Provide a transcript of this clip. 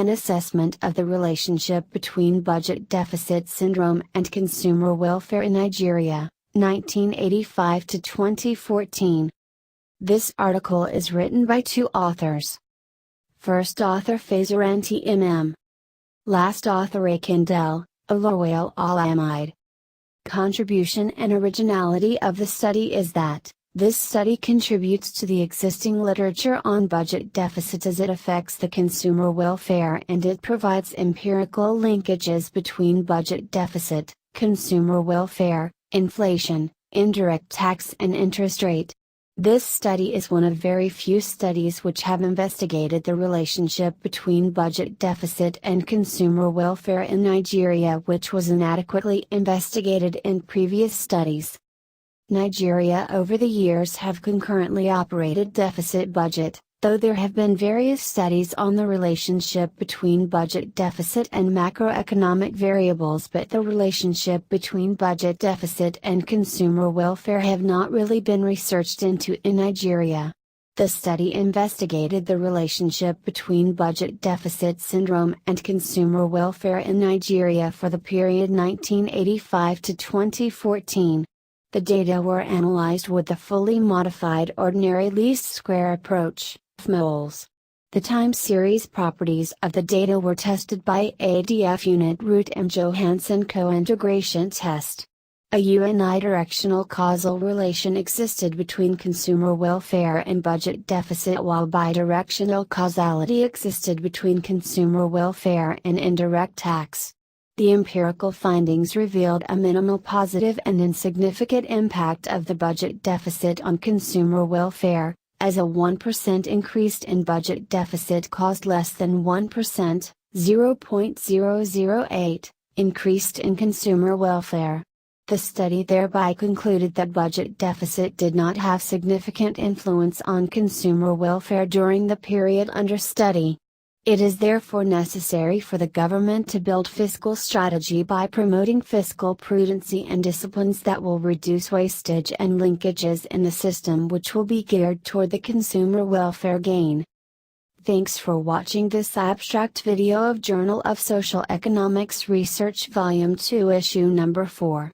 An assessment of the relationship between budget deficit syndrome and consumer welfare in Nigeria, 1985 to 2014. This article is written by two authors. First author Fazoranti MM. Last author Akindele, Olawale Olamide. Contribution and originality of the study is that, this study contributes to the existing literature on budget deficits as it affects the consumer welfare, and it provides empirical linkages between budget deficit, consumer welfare, inflation, indirect tax and interest rate. This study is one of very few studies which have investigated the relationship between budget deficit and consumer welfare in Nigeria, which was inadequately investigated in previous studies. Nigeria over the years have concurrently operated deficit budget, though there have been various studies on the relationship between budget deficit and macroeconomic variables, but the relationship between budget deficit and consumer welfare have not really been researched into in Nigeria. The study investigated the relationship between budget deficit syndrome and consumer welfare in Nigeria for the period 1985 to 2014. The data were analyzed with the fully modified ordinary least square approach, FMOLS. The time series properties of the data were tested by ADF unit root and Johansen co-integration test. A unidirectional causal relation existed between consumer welfare and budget deficit, while bidirectional causality existed between consumer welfare and indirect tax. The empirical findings revealed a minimal positive and insignificant impact of the budget deficit on consumer welfare, as a 1% increase in budget deficit caused less than 1%, 0.008, increased in consumer welfare. The study thereby concluded that budget deficit did not have significant influence on consumer welfare during the period under study. It is therefore necessary for the government to build fiscal strategy by promoting fiscal prudency and disciplines that will reduce wastage and linkages in the system, which will be geared toward the consumer welfare gain. Thanks for watching this abstract video of Journal of Social Economics Research Volume 2 Issue Number 4.